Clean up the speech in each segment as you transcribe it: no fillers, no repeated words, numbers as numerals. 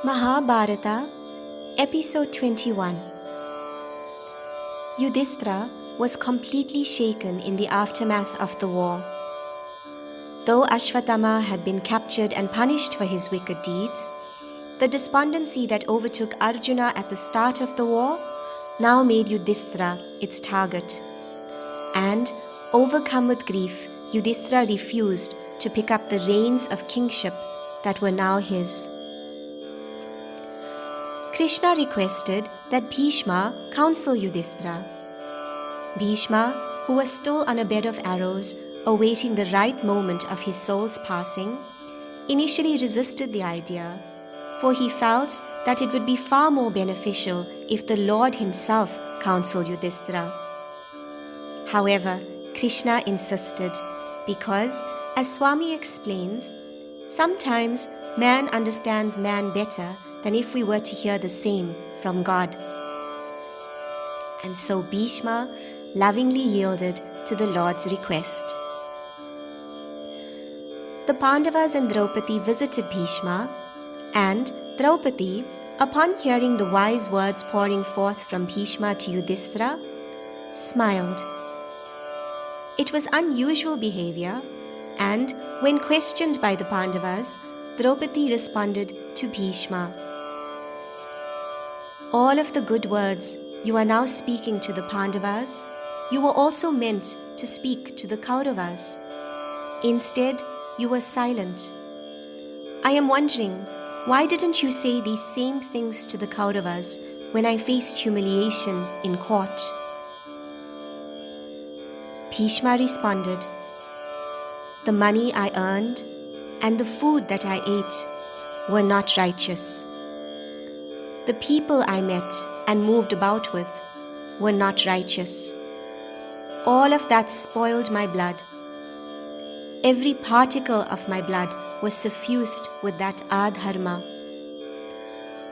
Mahabharata, Episode 21. Yudhishthira was completely shaken in the aftermath of the war. Though Ashwatthama had been captured and punished for his wicked deeds, the despondency that overtook Arjuna at the start of the war now made Yudhishthira its target. And, overcome with grief, Yudhishthira refused to pick up the reins of kingship that were now his. Krishna requested that Bhishma counsel Yudhishthira. Bhishma, who was still on a bed of arrows, awaiting the right moment of his soul's passing, initially resisted the idea, for he felt that it would be far more beneficial if the Lord himself counseled Yudhishthira. However, Krishna insisted because, as Swami explains, sometimes man understands man better than if we were to hear the same from God. And so Bhishma lovingly yielded to the Lord's request. The Pandavas and Draupadi visited Bhishma, and Draupadi, upon hearing the wise words pouring forth from Bhishma to Yudhishthira, smiled. It was unusual behavior, and when questioned by the Pandavas, Draupadi responded to Bhishma, "All of the good words you are now speaking to the Pandavas, you were also meant to speak to the Kauravas. Instead, you were silent. I am wondering, why didn't you say these same things to the Kauravas when I faced humiliation in court?" Bhishma responded, "The money I earned and the food that I ate were not righteous. The people I met and moved about with were not righteous. All of that spoiled my blood. Every particle of my blood was suffused with that adharma.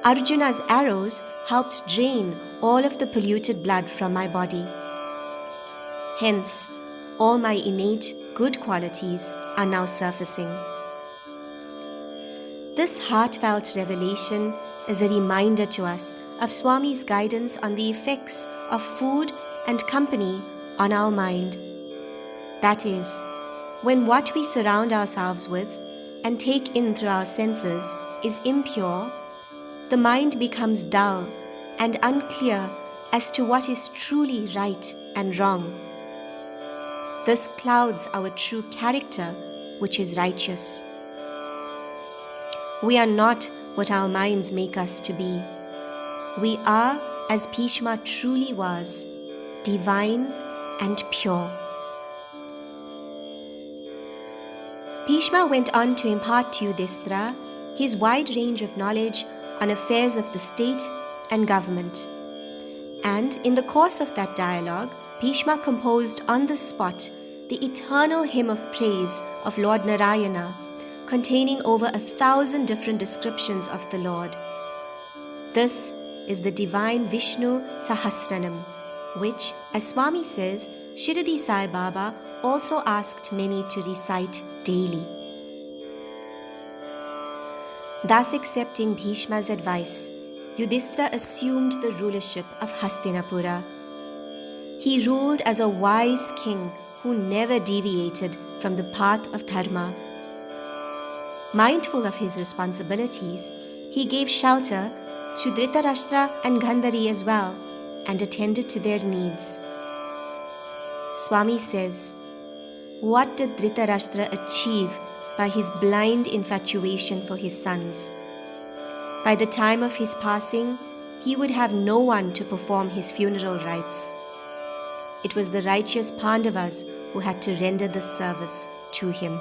Arjuna's arrows helped drain all of the polluted blood from my body. Hence, all my innate good qualities are now surfacing." This heartfelt revelation is a reminder to us of Swami's guidance on the effects of food and company on our mind. That is, when what we surround ourselves with and take in through our senses is impure, the mind becomes dull and unclear as to what is truly right and wrong. This clouds our true character, which is righteous. We are not what our minds make us to be. We are, as Bhishma truly was, divine and pure. Bhishma went on to impart to Yudhishthira his wide range of knowledge on affairs of the state and government. And in the course of that dialogue, Bhishma composed on the spot the eternal hymn of praise of Lord Narayana, containing over 1,000 different descriptions of the Lord. This is the divine Vishnu Sahasranam, which, as Swami says, Shirdi Sai Baba also asked many to recite daily. Thus accepting Bhishma's advice, Yudhishthira assumed the rulership of Hastinapura. He ruled as a wise king who never deviated from the path of dharma. Mindful of his responsibilities, he gave shelter to Dhritarashtra and Gandhari as well and attended to their needs. Swami says, "What did Dhritarashtra achieve by his blind infatuation for his sons? By the time of his passing, he would have no one to perform his funeral rites. It was the righteous Pandavas who had to render this service to him."